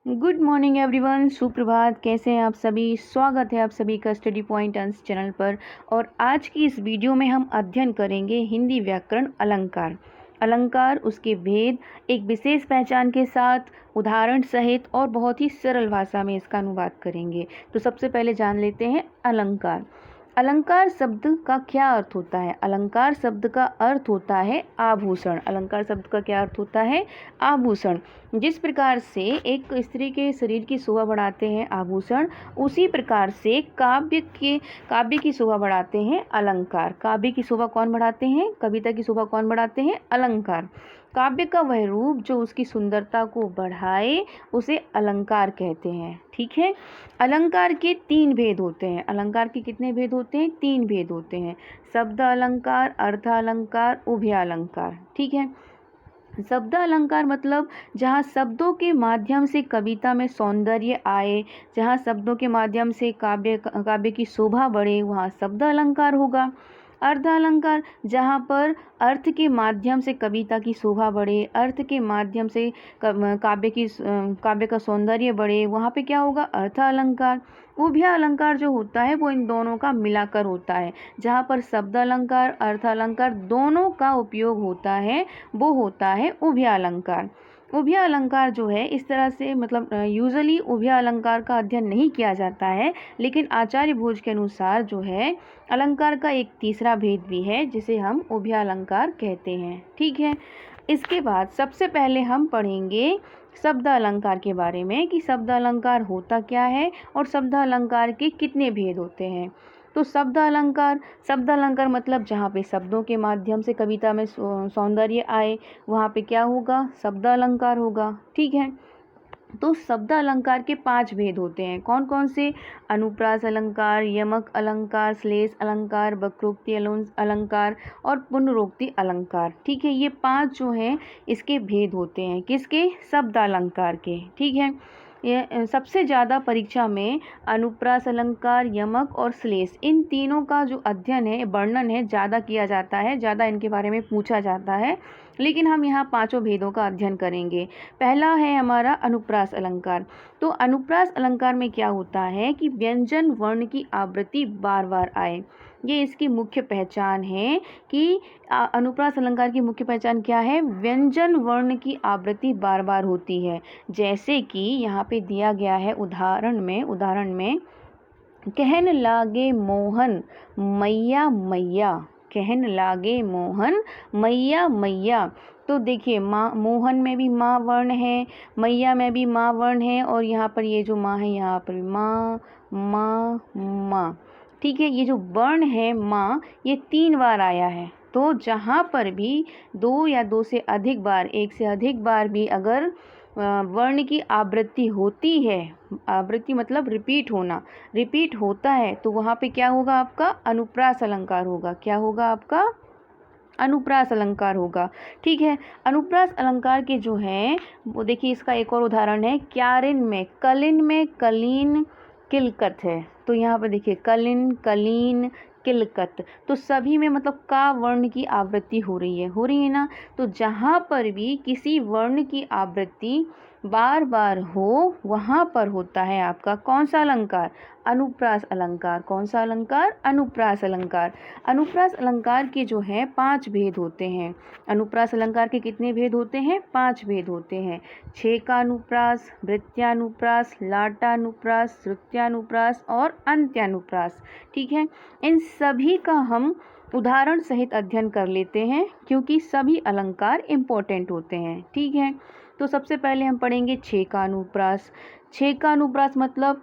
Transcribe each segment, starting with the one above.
Good morning everyone, सुप्रभात। कैसे हैं आप सभी? स्वागत है आप सभी का स्टडी पॉइंट अंश चैनल पर। और आज की इस वीडियो में हम अध्ययन करेंगे हिंदी व्याकरण अलंकार। अलंकार, उसके भेद, एक विशेष पहचान के साथ उदाहरण सहित और बहुत ही सरल भाषा में इसका अनुवाद करेंगे। तो सबसे पहले जान लेते हैं अलंकार। अलंकार शब्द का क्या अर्थ होता है? अलंकार शब्द का अर्थ होता है आभूषण। अलंकार शब्द का क्या अर्थ होता है? आभूषण। जिस प्रकार से एक स्त्री के शरीर की शोभा बढ़ाते हैं आभूषण, उसी प्रकार से काव्य की शोभा बढ़ाते हैं अलंकार। काव्य की शोभा कौन बढ़ाते हैं? कविता की शोभा कौन बढ़ाते हैं? अलंकार। काव्य का वह रूप जो उसकी सुंदरता को बढ़ाए उसे अलंकार कहते हैं। ठीक है। अलंकार के 3 भेद होते हैं। अलंकार के कितने भेद होते हैं? 3 भेद होते हैं। शब्द अलंकार, अर्थ अलंकार, उभय अलंकार। ठीक है। शब्द अलंकार मतलब जहाँ शब्दों के माध्यम से कविता में सौंदर्य आए, जहाँ शब्दों के माध्यम से काव्य की शोभा बढ़े, वहाँ शब्द अलंकार होगा। अर्थ अलंकार, जहाँ पर अर्थ के माध्यम से कविता की शोभा बढ़े, अर्थ के माध्यम से काव्य का सौंदर्य बढ़े, वहाँ पे क्या होगा? अर्थ अलंकार। उभय अलंकार जो होता है वो इन दोनों का मिलाकर होता है। जहाँ पर शब्द अलंकार, अर्थ अलंकार दोनों का उपयोग होता है, वो होता है उभय अलंकार। उभय अलंकार जो है इस तरह से मतलब यूजुअली उभय अलंकार का अध्ययन नहीं किया जाता है, लेकिन आचार्य भोज के अनुसार जो है अलंकार का एक तीसरा भेद भी है जिसे हम उभय अलंकार कहते हैं। ठीक है। इसके बाद सबसे पहले हम पढ़ेंगे शब्द अलंकार के बारे में कि शब्द अलंकार होता क्या है और शब्द अलंकार के कितने भेद होते हैं। तो शब्द अलंकार मतलब जहाँ पे शब्दों के माध्यम से कविता में सौंदर्य आए, वहाँ पे क्या होगा? शब्द अलंकार होगा। ठीक है। तो शब्द अलंकार के 5 भेद होते हैं। कौन कौन से? अनुप्रास अलंकार, यमक अलंकार, श्लेष अलंकार, वक्रोक्ति अलंकार और पुनरोक्ति अलंकार। ठीक है। ये 5 जो हैं इसके भेद होते हैं। किसके? शब्द अलंकार के। ठीक है। ये सबसे ज़्यादा परीक्षा में अनुप्रास अलंकार, यमक और श्लेष, इन तीनों का जो अध्ययन है, वर्णन है, ज़्यादा किया जाता है, ज़्यादा इनके बारे में पूछा जाता है। लेकिन हम यहाँ 5 भेदों का अध्ययन करेंगे। पहला है हमारा अनुप्रास अलंकार। तो अनुप्रास अलंकार में क्या होता है कि व्यंजन वर्ण की आवृत्ति बार बार आए, ये इसकी मुख्य पहचान है। कि अनुप्रास अलंकार की मुख्य पहचान क्या है? व्यंजन वर्ण की आवृत्ति बार बार होती है। जैसे कि यहाँ पे दिया गया है उदाहरण में कहन लागे मोहन मैया मैया, कहन लागे मोहन मैया मैया। तो देखिए, माँ, मोहन में भी माँ वर्ण है, मैया में भी माँ वर्ण है, और यहाँ पर ये जो माँ है यहाँ पर माँ माँ माँ। ठीक है। ये जो वर्ण है माँ, ये 3 बार आया है। तो जहाँ पर भी 2 या 2 से अधिक बार, 1 से अधिक बार भी अगर वर्ण की आवृत्ति होती है, आवृत्ति मतलब रिपीट होना, रिपीट होता है, तो वहाँ पे क्या होगा? आपका अनुप्रास अलंकार होगा। क्या होगा आपका? अनुप्रास अलंकार होगा। ठीक है। अनुप्रास अलंकार के जो हैं वो देखिए, इसका एक और उदाहरण है क्यारिन में, कलिन में कलीन किलकत है। तो यहाँ पर देखिए कलिन, कलीन, किलकत, तो सभी में मतलब का वर्ण की आवृत्ति हो रही है ना। तो जहाँ पर भी किसी वर्ण की आवृत्ति बार बार हो, वहाँ पर होता है आपका कौन सा अलंकार? अनुप्रास अलंकार। कौन सा अलंकार? अनुप्रास अलंकार। अनुप्रास अलंकार के जो है 5 भेद होते हैं। अनुप्रास अलंकार के कितने भेद होते हैं? 5 भेद होते हैं। छेकानुप्रास, वृत्त्यानुप्रास, लाटानुप्रास, श्रुत्यानुप्रास और अंत्यानुप्रास। ठीक है। इन सभी का हम उदाहरण सहित अध्ययन कर लेते हैं क्योंकि सभी अलंकार इम्पोर्टेंट होते हैं। ठीक है। तो सबसे पहले हम पढ़ेंगे छेकानुप्रास। छेकानुप्रास मतलब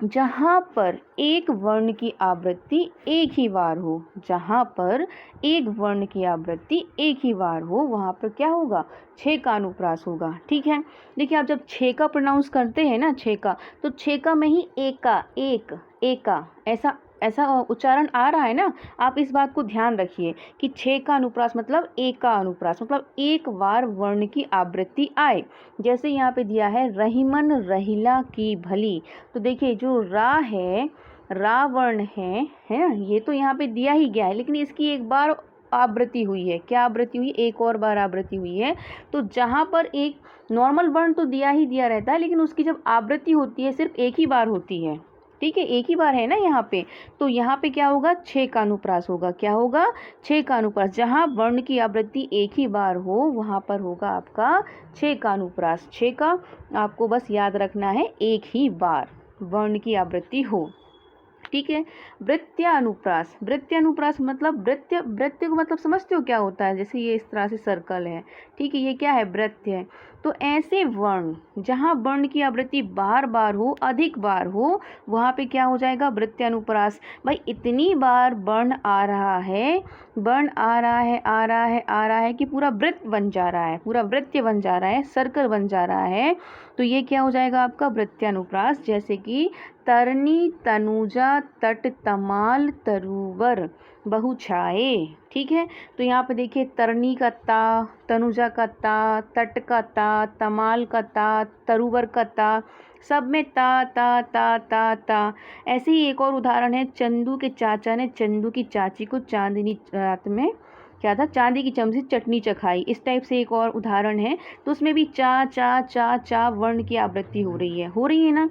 जहाँ पर एक वर्ण की आवृत्ति एक ही बार हो, जहाँ पर एक वर्ण की आवृत्ति एक ही बार हो, वहाँ पर क्या होगा? छेकानुप्रास होगा। ठीक है। देखिए, आप जब छेका प्रोनाउंस करते हैं ना, छेका, तो छेका में ही एका, एक, एका, ऐसा ऐसा उच्चारण आ रहा है ना। आप इस बात को ध्यान रखिए कि छेका अनुप्रास मतलब एका अनुप्रास, मतलब एक बार वर्ण की आवृत्ति आए। जैसे यहाँ पे दिया है रहीमन रहीला की भली। तो देखिए, जो रा है, रा वर्ण है ना, ये तो यहाँ पे दिया ही गया है, लेकिन इसकी एक बार आवृत्ति हुई है। क्या आवृत्ति हुई? एक और बार आवृत्ति हुई है। तो जहाँ पर एक नॉर्मल वर्ण तो दिया ही दिया रहता है, लेकिन उसकी जब आवृत्ति होती है सिर्फ एक ही बार होती है, ठीक है, एक ही बार है ना यहाँ पे, तो यहाँ पे क्या होगा? 6 का अनुप्रास होगा। क्या होगा? 6 का अनुप्रास। जहाँ वर्ण की आवृत्ति एक ही बार हो वहाँ पर होगा आपका 6 का अनुप्रास। 6 का आपको बस याद रखना है, एक ही बार वर्ण की आवृत्ति हो, ठीक है। वृत्त्यानुप्रास। वृत्त्यानुप्रास मतलब वृत्य को मतलब समझते हो क्या होता है? जैसे ये इस तरह से सर्कल है, ठीक है, ये क्या है? वृत्य है। तो ऐसे वर्ण जहाँ वर्ण की आवृत्ति बार बार हो, अधिक बार हो, वहाँ पे क्या हो जाएगा? वृत्त्यानुप्रास। भाई इतनी बार वर्ण आ रहा है, वर्ण आ रहा है, आ रहा है, आ रहा है कि पूरा वृत्त बन जा रहा है, पूरा वृत्य बन जा रहा है, सर्कल बन जा रहा है, तो ये क्या हो जाएगा आपका? वृत्त्यानुप्रास। जैसे कि तरनी तनुजा तट तमाल तरुवर बहुछाए, ठीक है। तो यहाँ पे देखिए, तरनी का ता, तनुजा का ता, तट का ता, तमाल का ता, तरुवर का ता, सब में ता ता ता ता ता। ऐसे ही एक और उदाहरण है, चंदू के चाचा ने चंदू की चाची को चांदनी रात में क्या था? चांदी की चमची चटनी चखाई। इस टाइप से एक और उदाहरण है, तो उसमें भी चा चा चा चा वर्ण की आवृत्ति हो रही है ना।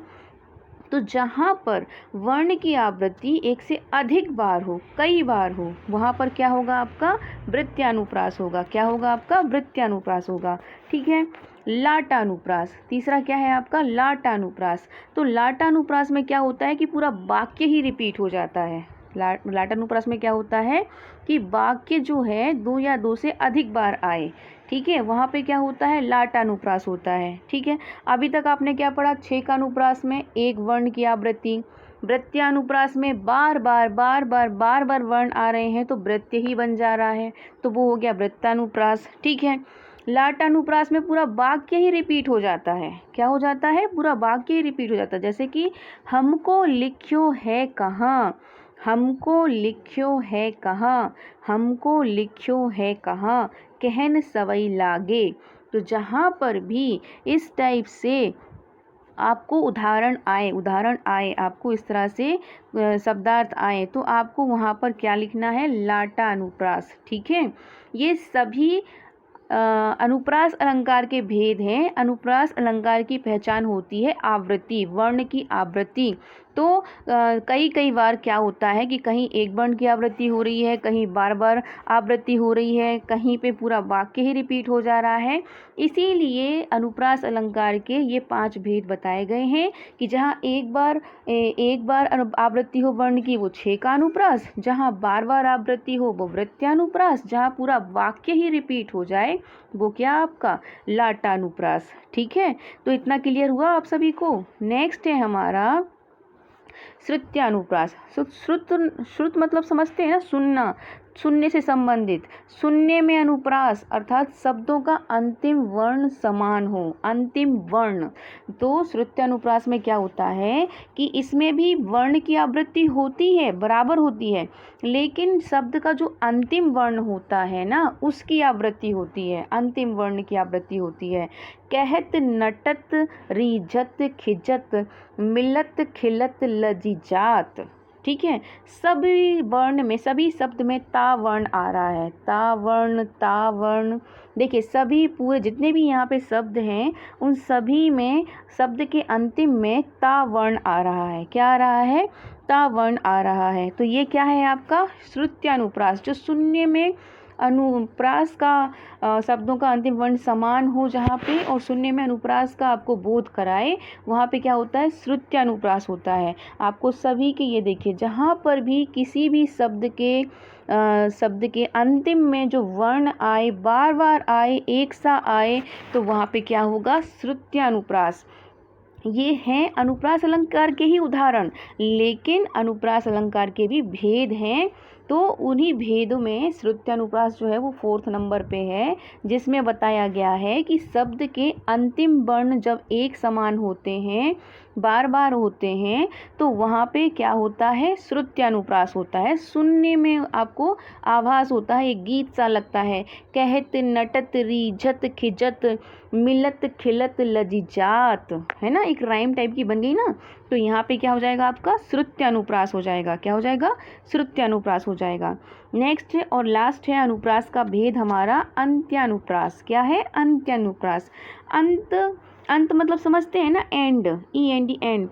तो जहाँ पर वर्ण की आवृत्ति एक से अधिक बार हो, कई बार हो, वहाँ पर क्या होगा? आपका वृत्त्यानुप्रास होगा। क्या होगा? आपका वृत्त्यानुप्रास होगा, ठीक है। लाटानुप्रास। तीसरा क्या है आपका? लाटानुप्रास। तो लाटानुप्रास में क्या होता है कि पूरा वाक्य ही रिपीट हो जाता है। लाटानुप्रास में क्या होता है कि वाक्य जो है 2 या 2 से अधिक बार आए, ठीक है, वहाँ पे क्या होता है? लाटानुप्रास होता है, ठीक है। अभी तक आपने क्या पढ़ा? 6 का अनुप्रास में एक वर्ण की आवृत्ति, वृत्त्यानुप्रास में बार बार वर्ण आ रहे हैं तो वृत्य ही बन जा रहा है, तो वो हो गया वृत्तानुप्रास, ठीक है। लाटानुप्रास में पूरा वाक्य ही रिपीट हो जाता है। क्या हो जाता है? पूरा वाक्य ही रिपीट हो जाता है। जैसे कि हमको लिख्यो है कहाँ, हमको लिख्यो है कहाँ, हमको लिख्यो है कहाँ, कहन सवई लागे। तो जहाँ पर भी इस टाइप से आपको उदाहरण आए आपको इस तरह से शब्दार्थ आए, तो आपको वहाँ पर क्या लिखना है? लाटानुप्रास, ठीक है। ये सभी अनुप्रास अलंकार के भेद हैं। अनुप्रास अलंकार की पहचान होती है आवृत्ति, वर्ण की आवृत्ति। तो कई बार क्या होता है कि कहीं एक वर्ण की आवृत्ति हो रही है, कहीं बार बार आवृत्ति हो रही है, कहीं पे पूरा वाक्य ही रिपीट हो जा रहा है। इसीलिए अनुप्रास अलंकार के ये 5 भेद बताए गए हैं कि जहाँ एक बार आवृत्ति हो वर्ण की वो 6 का अनुप्रास, जहाँ बार बार आवृत्ति हो वो वृत्त्यानुप्रास, जहाँ पूरा वाक्य ही रिपीट हो जाए वो क्या? आपका लाटानुप्रास, ठीक है। तो इतना क्लियर हुआ आप सभी को। नेक्स्ट है हमारा श्रुत्यानुप्रास। श्रुत मतलब समझते हैं ना, सुनना, सुनने से संबंधित। सुनने में अनुप्रास अर्थात शब्दों का अंतिम वर्ण समान हो, अंतिम वर्ण। तो श्रुत्यानुप्रास में क्या होता है कि इसमें भी वर्ण की आवृत्ति होती है, बराबर होती है, लेकिन शब्द का जो अंतिम वर्ण होता है ना उसकी आवृत्ति होती है, अंतिम वर्ण की आवृत्ति होती है। कहत नटत रीझत खिजत मिलत खिलत लजीजात, ठीक है। सभी वर्ण में, सभी शब्द में ता वर्ण आ रहा है, ता वर्ण। देखिए सभी पूरे जितने भी यहाँ पे शब्द हैं उन सभी में शब्द के अंतिम में ता वर्ण आ रहा है। क्या आ रहा है? ता वर्ण आ रहा है। तो ये क्या है आपका? श्रुत्यानुप्रास। जो सुनने में अनुप्रास का शब्दों का अंतिम वर्ण समान हो जहाँ पे, और सुनने में अनुप्रास का आपको बोध कराए, वहाँ पे क्या होता है? श्रुत्यानुप्रास होता है। आपको सभी के ये देखिए, जहाँ पर भी किसी भी शब्द के अंतिम में जो वर्ण आए, बार बार आए, एक सा आए, तो वहाँ पे क्या होगा? श्रुत्यानुप्रास। ये हैं अनुप्रास अलंकार के ही उदाहरण, लेकिन अनुप्रास अलंकार के भी भेद हैं। तो उन्हीं भेदों में श्रुत्यानुप्रास जो है वो 4th नंबर पे है, जिसमें बताया गया है कि शब्द के अंतिम वर्ण जब एक समान होते हैं, बार बार होते हैं, तो वहाँ पे क्या होता है? श्रुत्यानुप्रास होता है। सुनने में आपको आभास होता है, एक गीत सा लगता है। कहत नटत रीझत खिजत मिलत खिलत लजीजात, है ना, एक राइम टाइप की बन गई ना। तो यहाँ पे क्या हो जाएगा? आपका श्रुत्यानुप्रास हो जाएगा। क्या हो जाएगा? श्रुत्यानुप्रास हो जाएगा। नेक्स्ट है और लास्ट है अनुप्रास का भेद हमारा अंत्यानुप्रास। क्या है? अंत्यानुप्रास। अंत, अंत मतलब समझते हैं ना, एंड, END, एंड।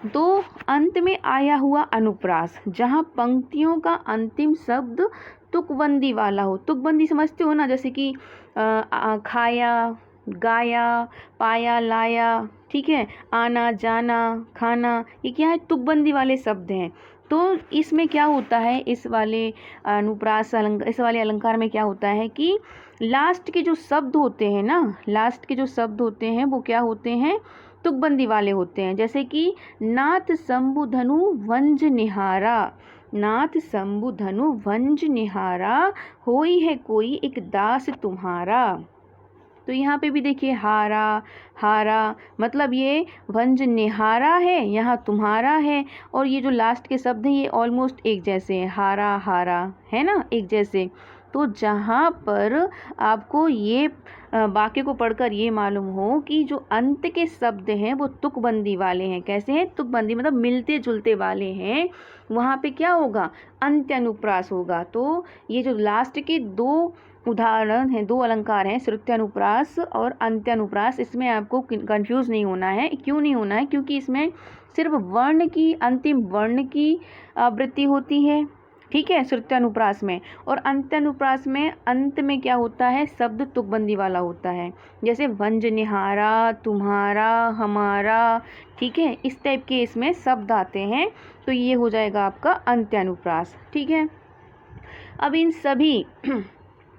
तो अंत में आया हुआ अनुप्रास, जहाँ पंक्तियों का अंतिम शब्द तुकबंदी वाला हो। तुकबंदी समझते हो ना, जैसे कि खाया, गाया, पाया, लाया, ठीक है, आना, जाना, खाना, ये क्या है? तुकबंदी वाले शब्द हैं। तो इसमें क्या होता है, इस वाले अनुप्रास अलंकार, इस वाले अलंकार में क्या होता है कि लास्ट के जो शब्द होते हैं ना, लास्ट के जो शब्द होते हैं वो क्या होते हैं? तुकबंदी वाले होते हैं। जैसे कि नाथ शंभु धनु वंज निहारा, नाथ शंभु धनु वंज निहारा, होई है कोई एक दास तुम्हारा। तो यहाँ पे भी देखिए हारा, हारा मतलब ये वंज निहारा है, यहाँ तुम्हारा है, और ये जो लास्ट के शब्द हैं ये ऑलमोस्ट एक जैसे हैं, हारा, हारा, है ना, एक जैसे। तो जहाँ पर आपको ये वाक्य को पढ़कर ये मालूम हो कि जो अंत के शब्द हैं वो तुकबंदी वाले हैं। कैसे हैं? तुकबंदी मतलब मिलते जुलते वाले हैं, वहाँ पे क्या होगा? अंत्यानुप्रास होगा। तो ये जो लास्ट के दो उदाहरण हैं, दो अलंकार हैं, श्रुत्यानुप्रास और अंत्यानुप्रास, इसमें आपको कंफ्यूज नहीं होना है। क्यों नहीं होना है? क्योंकि इसमें सिर्फ वर्ण की, अंतिम वर्ण की आवृत्ति होती है, ठीक है, श्रुत्यानुप्रास में। और अंत्यानुप्रास में अंत में क्या होता है? शब्द तुकबंदी वाला होता है, जैसे वंज निहारा, तुम्हारा, हमारा, ठीक है, इस टाइप के इसमें शब्द आते हैं। तो ये हो जाएगा आपका अंत्यानुप्रास, ठीक है। अब इन सभी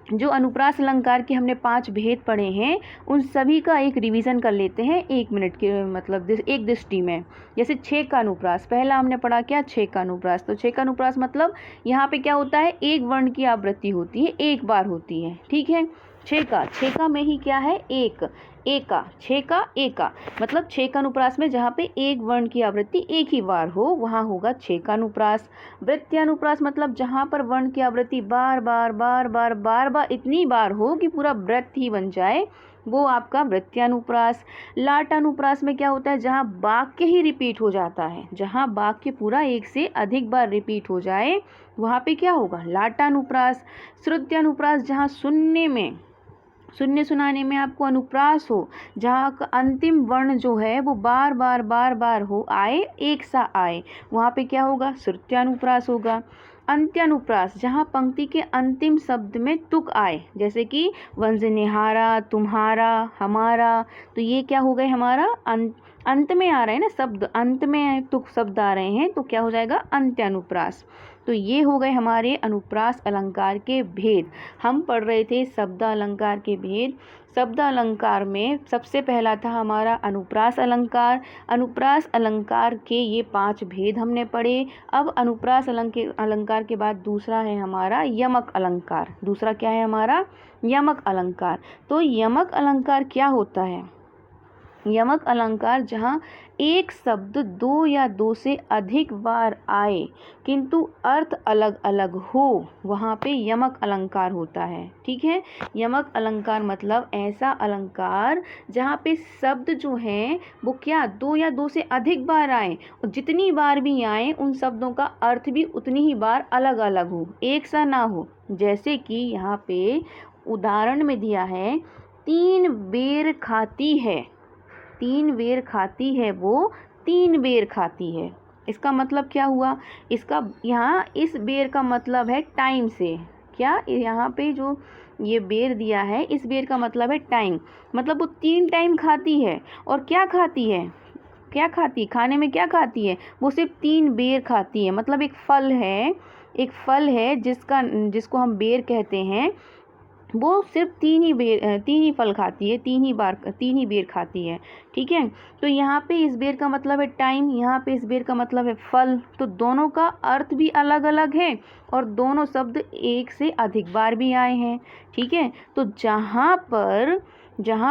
जो अनुप्रास अलंकार के हमने 5 भेद पढ़े हैं, उन सभी का एक रिवीजन कर लेते हैं 1 मिनट के मतलब एक दृष्टि में। जैसे 6 का अनुप्रास, पहला हमने पढ़ा क्या? 6 का अनुप्रास। तो 6 का अनुप्रास मतलब यहाँ पे क्या होता है? एक वर्ण की आवृत्ति होती है, एक बार होती है, ठीक है। 6 का में ही क्या है? एक, एका, 6 का एका मतलब 6 का अनुप्रास में जहाँ पे एक वर्ण की आवृत्ति एक ही बार हो वहाँ होगा 6 का अनुप्रास। वृत्यानुप्रास मतलब जहाँ पर वर्ण की आवृत्ति बार बार बार बार बार बार इतनी बार हो कि पूरा वृत्त ही बन जाए, वो आपका वृत्यानुप्रास। लाटानुप्रास में क्या होता है? जहाँ वाक्य ही रिपीट हो जाता है, जहाँ वाक्य पूरा एक से अधिक बार रिपीट हो जाए वहाँ पे क्या होगा? लाटानुप्रास। श्रुत्यानुप्रास जहाँ सुनने में, सुनने सुनाने में आपको अनुप्रास हो, जहाँ का अंतिम वर्ण जो है वो बार बार बार बार हो, आए, एक सा आए, वहाँ पे क्या होगा? श्रुत्यानुप्रास होगा। अंत्यानुप्रास जहाँ पंक्ति के अंतिम शब्द में तुक आए, जैसे कि वंज निहारा, तुम्हारा, हमारा, तो ये क्या हो गए? हमारा अंत में आ रहे हैं ना शब्द, अंत में तुक शब्द आ रहे हैं, तो क्या हो जाएगा? अंत्यानुप्रास। तो ये हो गए हमारे अनुप्रास अलंकार के भेद। हम पढ़ रहे थे शब्द अलंकार के भेद। शब्द अलंकार में सबसे पहला था हमारा अनुप्रास अलंकार। अनुप्रास अलंकार के ये 5 भेद हमने पढ़े। अब अनुप्रास अलंकार के बाद दूसरा है हमारा यमक अलंकार। दूसरा क्या है हमारा? यमक अलंकार। तो यमक अलंकार क्या होता है? यमक अलंकार जहाँ एक शब्द 2 या 2 से अधिक बार आए किंतु अर्थ अलग अलग हो, वहाँ पे यमक अलंकार होता है, ठीक है। यमक अलंकार मतलब ऐसा अलंकार जहाँ पे शब्द जो हैं वो क्या 2 या 2 से अधिक बार आए, और जितनी बार भी आए उन शब्दों का अर्थ भी उतनी ही बार अलग अलग हो, एक सा ना हो। जैसे कि यहाँ पे उदाहरण में दिया है 3 बेर खाती है, 3 बेर खाती है, वो 3 बेर खाती है। इसका मतलब क्या हुआ? इसका यहाँ इस बेर का मतलब है टाइम से। क्या यहाँ पे जो ये बेर दिया है इस बेर का मतलब है टाइम, मतलब वो 3 टाइम खाती है। और क्या खाती है? क्या खाती? खाने में क्या खाती है? वो सिर्फ 3 बेर खाती है। मतलब एक फल है, एक फल है जिसको हम बेर कहते हैं, वो सिर्फ 3 ही फल खाती है, 3 ही बेर खाती है, ठीक है। तो यहाँ पे इस बेर का मतलब है टाइम, यहाँ पे इस बेर का मतलब है फल। तो दोनों का अर्थ भी अलग अलग है और दोनों शब्द एक से अधिक बार भी आए हैं, ठीक है। तो जहाँ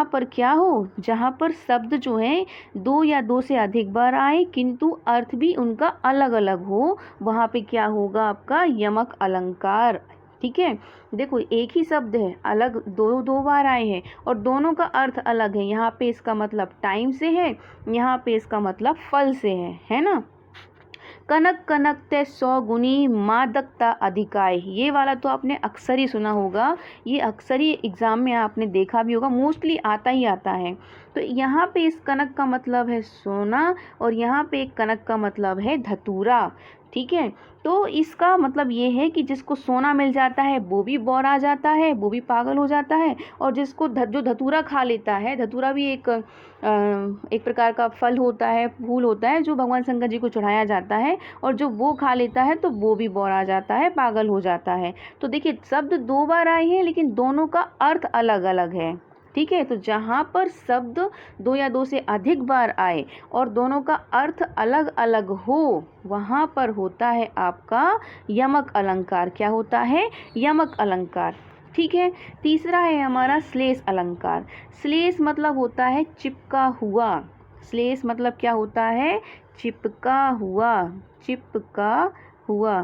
पर क्या हो, जहाँ पर शब्द जो है 2 या 2 से अधिक बार आए किंतु अर्थ भी उनका अलग अलग हो, वहाँ पे क्या होगा? आपका यमक अलंकार, ठीक है। देखो एक ही शब्द है, अलग 2 बार आए हैं और दोनों का अर्थ अलग है। यहाँ पे इसका मतलब टाइम से है, यहाँ पे इसका मतलब फल से है ना। कनक कनक ते 100 गुनी मादकता अधिकाय, ये वाला तो आपने अक्सर ही सुना होगा, ये अक्सर ही एग्ज़ाम में आपने देखा भी होगा, मोस्टली आता ही आता है। तो यहाँ पे इस कनक का मतलब है सोना और यहाँ पे एक कनक का मतलब है धतूरा। ठीक है, तो इसका मतलब ये है कि जिसको सोना मिल जाता है वो भी बौरा जाता है, वो भी पागल हो जाता है, और जिसको जो धतूरा खा लेता है, धतूरा भी एक प्रकार का फल होता है, फूल होता है जो भगवान शंकर जी को चढ़ाया जाता है, और जो वो खा लेता है तो वो भी बौरा जाता है, पागल हो जाता है। तो देखिए शब्द 2 बार आए हैं लेकिन दोनों का अर्थ अलग अलग है। ठीक है, तो जहाँ पर शब्द 2 या 2 से अधिक बार आए और दोनों का अर्थ अलग अलग हो, वहाँ पर होता है आपका यमक अलंकार। क्या होता है? यमक अलंकार। ठीक है, तीसरा है हमारा श्लेष अलंकार। श्लेष मतलब होता है चिपका हुआ। श्लेष मतलब क्या होता है? चिपका हुआ, चिपका हुआ।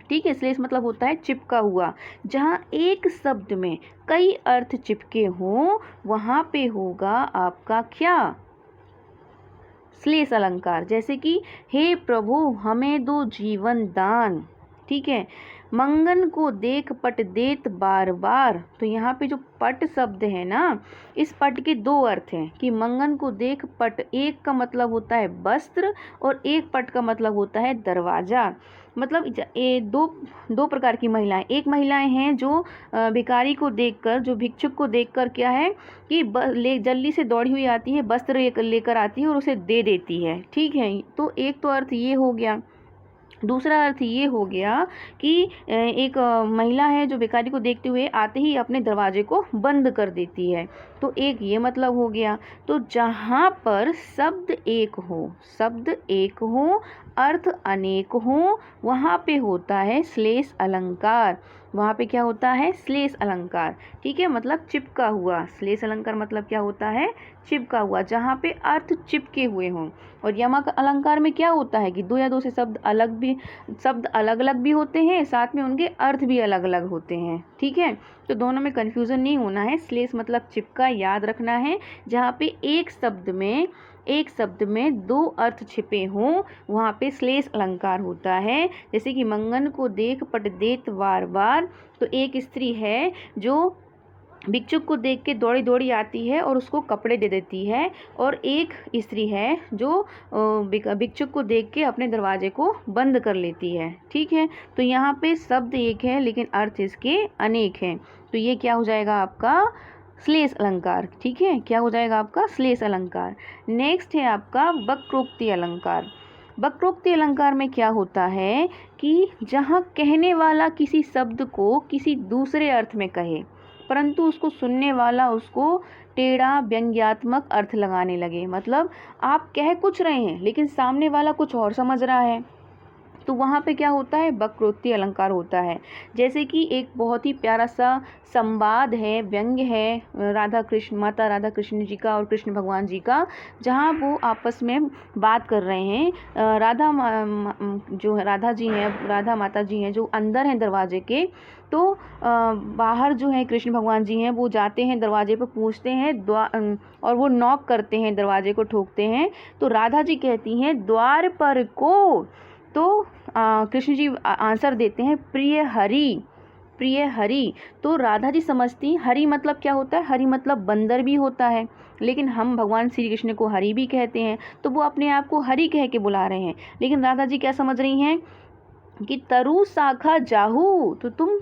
ठीक है, श्लेष मतलब होता है चिपका हुआ। जहाँ एक शब्द में कई अर्थ चिपके हों वहाँ पे होगा आपका क्या? श्लेष अलंकार। जैसे कि हे प्रभु हमें दो जीवन दान। ठीक है, मंगन को देख पट देत बार बार। तो यहाँ पे जो पट शब्द है ना, इस पट के 2 अर्थ हैं कि मंगन को देख पट, एक का मतलब होता है वस्त्र और एक पट का मतलब होता है दरवाजा। मतलब ये दो प्रकार की महिलाएं, एक महिलाएं हैं जो भिखारी को देखकर, जो भिक्षुक को देखकर क्या है कि जल्दी से दौड़ी हुई आती है, वस्त्र लेकर आती है और उसे दे देती है। ठीक है, तो एक तो अर्थ ये हो गया। दूसरा अर्थ ये हो गया कि एक महिला है जो भिखारी को देखते हुए आते ही अपने दरवाजे को बंद कर देती है, तो एक ये मतलब हो गया। तो जहाँ पर शब्द एक हो, शब्द एक हो, अर्थ अनेक हो, वहाँ पे होता है श्लेष अलंकार। वहाँ पे क्या होता है? श्लेष अलंकार। ठीक है, मतलब चिपका हुआ। श्लेष अलंकार मतलब क्या होता है? चिपका हुआ, जहाँ पे अर्थ चिपके हुए हों। और यमक अलंकार में क्या होता है कि 2 या 2 से शब्द अलग अलग भी होते हैं, साथ में उनके अर्थ भी अलग अलग होते हैं। ठीक है, तो दोनों में कन्फ्यूज़न नहीं होना है। श्लेष मतलब चिपका, याद रखना है। जहाँ पे एक शब्द में 2 अर्थ छिपे हों वहाँ पे श्लेष अलंकार होता है। जैसे कि मंगन को देख पट देत बार बार, तो एक स्त्री है जो भिक्षुक को देख के दौड़ी दौड़ी आती है और उसको कपड़े दे देती है, और एक स्त्री है जो भिक्षुक को देख के अपने दरवाजे को बंद कर लेती है। ठीक है, तो यहाँ पे शब्द एक है लेकिन अर्थ इसके अनेक हैं, तो ये क्या हो जाएगा आपका? श्लेष अलंकार। ठीक है, क्या हो जाएगा आपका? श्लेष अलंकार। नेक्स्ट है आपका वक्रोक्ति अलंकार। वक्रोक्ति अलंकार में क्या होता है कि जहाँ कहने वाला किसी शब्द को किसी दूसरे अर्थ में कहे, परंतु उसको सुनने वाला उसको टेढ़ा व्यंग्यात्मक अर्थ लगाने लगे। मतलब आप कह कुछ रहे हैं लेकिन सामने वाला कुछ और समझ रहा है, तो वहाँ पे क्या होता है? वक्रोक्ति अलंकार होता है। जैसे कि एक बहुत ही प्यारा सा संवाद है, व्यंग्य है माता राधा कृष्ण जी का और कृष्ण भगवान जी का, जहाँ वो आपस में बात कर रहे हैं। जो राधा जी हैं, राधा माता जी हैं जो अंदर हैं दरवाजे के, तो बाहर जो है कृष्ण भगवान जी हैं वो जाते हैं दरवाजे पर, पूछते हैं और वो नॉक करते हैं, दरवाजे को ठोकते हैं। तो राधा जी कहती हैं द्वार पर को, तो कृष्ण जी आंसर देते हैं प्रिय हरि, प्रिय हरि। तो राधा जी समझती हरि मतलब क्या होता है? हरि मतलब बंदर भी होता है, लेकिन हम भगवान श्री कृष्ण को हरि भी कहते हैं, तो वो अपने आप को हरि कह के बुला रहे हैं। लेकिन राधा जी क्या समझ रही हैं कि तरु शाखा जाहू, तो तुम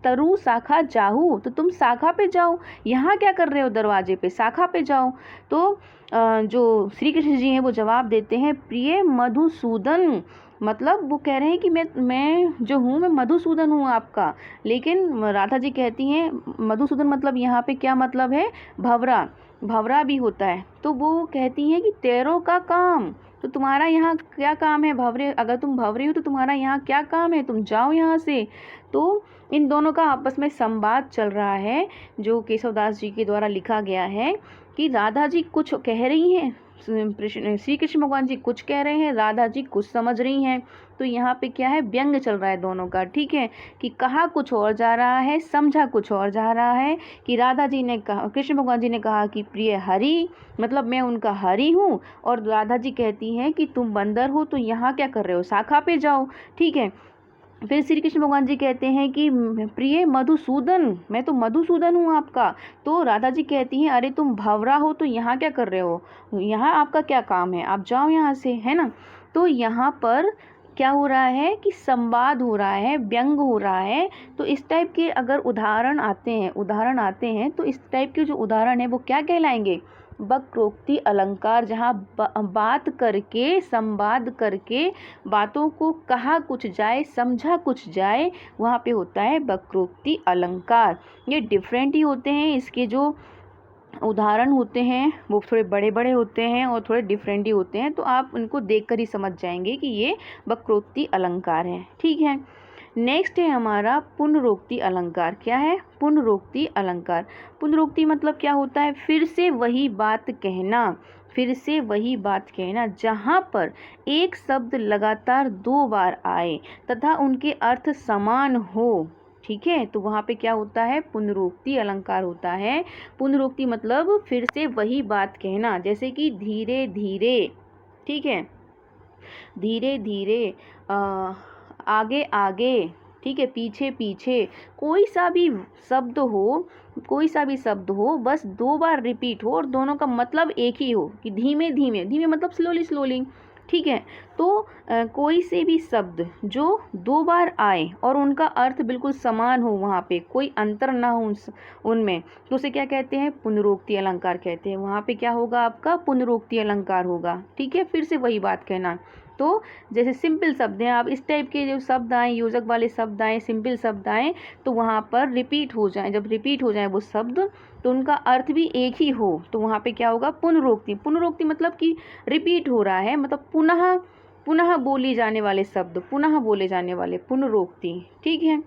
तरु शाखा जाहू, तो तुम शाखा पे जाओ, यहाँ क्या कर रहे हो दरवाजे पे? शाखा पे जाओ। तो जो श्री कृष्ण जी हैं वो जवाब देते हैं प्रिय मधुसूदन, मतलब वो कह रहे हैं कि मैं जो हूँ मैं मधुसूदन हूँ आपका। लेकिन राधा जी कहती हैं मधुसूदन मतलब यहाँ पे क्या मतलब है? भंवरा, भंवरा भी होता है। तो वो कहती हैं कि तेरों का काम, तो तुम्हारा यहाँ क्या काम है? भंवरे, अगर तुम भंवरे हो तो तुम्हारा यहाँ क्या काम है? तुम जाओ यहाँ से। तो इन दोनों का आपस में संवाद चल रहा है जो केशवदास जी के द्वारा लिखा गया है कि राधा जी कुछ कह रही हैं श्री कृष्ण भगवान जी कुछ कह रहे हैं, राधा जी कुछ समझ रही हैं। तो यहाँ पे क्या है, व्यंग चल रहा है दोनों का, ठीक है, कि कहा कुछ और जा रहा है, समझा कुछ और जा रहा है। कि राधा जी ने कहा, कृष्ण भगवान जी ने कहा कि प्रिय हरि, मतलब मैं उनका हरि हूँ, और राधा जी कहती हैं कि तुम बंदर हो तो यहाँ क्या कर रहे हो, शाखा पे जाओ, ठीक है। फिर श्री कृष्ण भगवान जी कहते हैं कि प्रिय मधुसूदन, मैं तो मधुसूदन हूँ आपका। तो राधा जी कहती हैं अरे तुम भंवरा हो तो यहाँ क्या कर रहे हो, यहाँ आपका क्या काम है, आप जाओ यहाँ से, है ना। तो यहाँ पर क्या हो रहा है कि संवाद हो रहा है, व्यंग हो रहा है। तो इस टाइप के अगर उदाहरण आते हैं तो इस टाइप के जो उदाहरण है वो क्या कहलाएंगे, वक्रोक्ति अलंकार। जहाँ बात करके, संवाद करके, बातों को कहा कुछ जाए, समझा कुछ जाए, वहाँ पे होता है वक्रोक्ति अलंकार। ये डिफरेंट ही होते हैं, इसके जो उदाहरण होते हैं वो थोड़े बड़े बड़े होते हैं और थोड़े डिफरेंट ही होते हैं। तो आप इनको देखकर ही समझ जाएंगे कि ये वक्रोक्ति अलंकार है, ठीक है। नेक्स्ट है हमारा पुनरोक्ति अलंकार। क्या है, पुनरोक्ति अलंकार। पुनरोक्ति मतलब क्या होता है, फिर से वही बात कहना, फिर से वही बात कहना। जहाँ पर एक शब्द लगातार 2 बार आए तथा उनके अर्थ समान हो, ठीक है, तो वहाँ पे क्या होता है, पुनरोक्ति अलंकार होता है। पुनरोक्ति मतलब फिर से वही बात कहना, जैसे कि धीरे धीरे, ठीक है, धीरे धीरे, आगे आगे, ठीक है, पीछे पीछे, कोई सा भी शब्द हो, कोई सा भी शब्द हो, बस 2 बार रिपीट हो और दोनों का मतलब एक ही हो, कि धीमे धीमे, धीमे मतलब स्लोली स्लोली, ठीक है। तो कोई से भी शब्द जो 2 बार आए और उनका अर्थ बिल्कुल समान हो, वहाँ पे कोई अंतर ना हो उनमें, तो उसे क्या कहते हैं, पुनरोक्ति अलंकार कहते हैं। वहाँ पे क्या होगा, आपका पुनरोक्ति अलंकार होगा, ठीक है, फिर से वही बात कहना। तो जैसे सिंपल शब्द हैं, आप इस टाइप के जो शब्द आए, योजक वाले शब्द आए, सिंपल शब्द आए, तो वहाँ पर रिपीट हो जाए, जब रिपीट हो जाए वो शब्द तो उनका अर्थ भी एक ही हो, तो वहाँ पे क्या होगा, पुनरोक्ति। पुनरोक्ति मतलब कि रिपीट हो रहा है, मतलब पुनः पुनः बोली जाने वाले शब्द, पुनः बोले जाने वाले, पुनरोक्ति, ठीक है।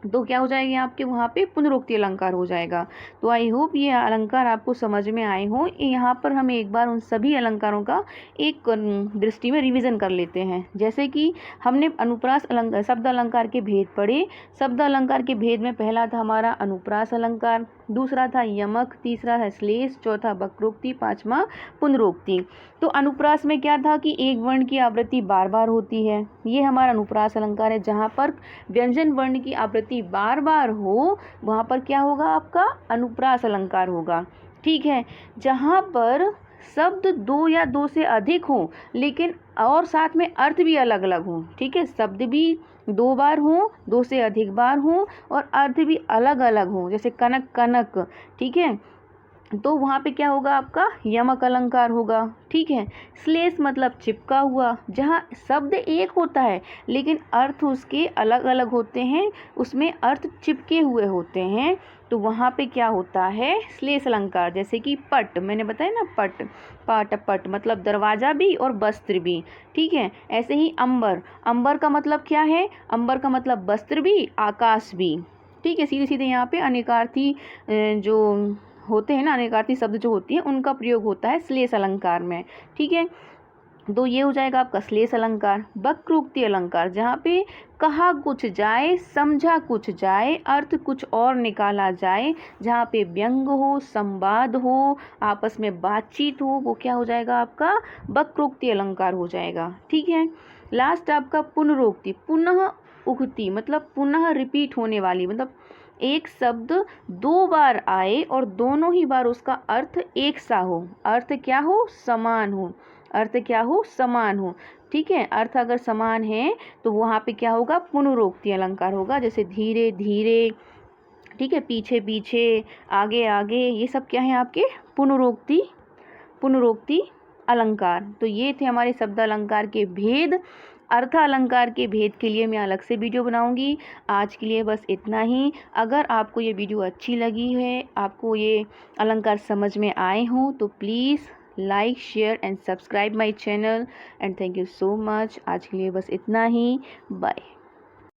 तो क्या हो जाएगी आपके वहाँ पे, पुनरोक्ति अलंकार हो जाएगा। तो आई होप ये अलंकार आपको समझ में आए हों। यहाँ पर हम एक बार उन सभी अलंकारों का एक दृष्टि में रिवीजन कर लेते हैं। जैसे कि हमने अनुप्रास अलंकार, शब्द अलंकार के भेद पढ़े। शब्द अलंकार के भेद में पहला था हमारा अनुप्रास अलंकार, दूसरा था यमक, तीसरा है श्लेष, चौथा वक्रोक्ति, पांचवा पुनरोक्ति। तो अनुप्रास में क्या था कि एक वर्ण की आवृत्ति बार बार होती है, ये हमारा अनुप्रास अलंकार है। जहाँ पर व्यंजन वर्ण की आवृत्ति बार बार हो वहाँ पर क्या होगा, आपका अनुप्रास अलंकार होगा, ठीक है। जहाँ पर शब्द 2 या 2 से अधिक हो लेकिन और साथ में अर्थ भी अलग अलग हो, ठीक है, शब्द भी 2 बार हो, 2 से अधिक बार हो और अर्थ भी अलग अलग हो, जैसे कनक कनक, ठीक है, तो वहाँ पे क्या होगा, आपका यमक अलंकार होगा, ठीक है। श्लेष मतलब चिपका हुआ, जहाँ शब्द एक होता है लेकिन अर्थ उसके अलग अलग होते हैं, उसमें अर्थ चिपके हुए होते हैं, तो वहाँ पे क्या होता है, श्लेष अलंकार। जैसे कि पट, मैंने बताया ना, पट, पाट पट मतलब दरवाजा भी और वस्त्र भी, ठीक है। ऐसे ही अंबर, अंबर का मतलब क्या है, अंबर का मतलब वस्त्र भी, आकाश भी, ठीक है। सीधे सीधे यहाँ पे अनेकार्थी जो होते हैं ना, अनेकार्थी शब्द जो होती हैं उनका प्रयोग होता है श्लेष अलंकार में, ठीक है। तो ये हो जाएगा आपका श्लेष अलंकार। वक्रोक्ति अलंकार, जहाँ पे कहा कुछ जाए, समझा कुछ जाए, अर्थ कुछ और निकाला जाए, जहाँ पे व्यंग हो, संवाद हो, आपस में बातचीत हो, वो क्या हो जाएगा, आपका वक्रोक्ति अलंकार हो जाएगा, ठीक है। लास्ट आपका पुनरोक्ति, पुनः उक्ति मतलब पुनः रिपीट होने वाली, मतलब एक शब्द 2 बार आए और दोनों ही बार उसका अर्थ एक सा हो, अर्थ क्या हो, समान हो, अर्थ क्या हो, समान हो, ठीक है। अर्थ अगर समान है तो वहाँ पे क्या होगा, पुनरोक्ति अलंकार होगा। जैसे धीरे धीरे, ठीक है, पीछे पीछे, आगे आगे, ये सब क्या है आपके पुनरोक्ति अलंकार। तो ये थे हमारे शब्द अलंकार के भेद। अर्थ अलंकार के भेद के लिए मैं अलग से वीडियो बनाऊंगी। आज के लिए बस इतना ही। अगर आपको ये वीडियो अच्छी लगी है, आपको ये अलंकार समझ में आए हों, तो please like, share and subscribe my channel and thank you so much. आज के लिए बस इतना ही, बाय।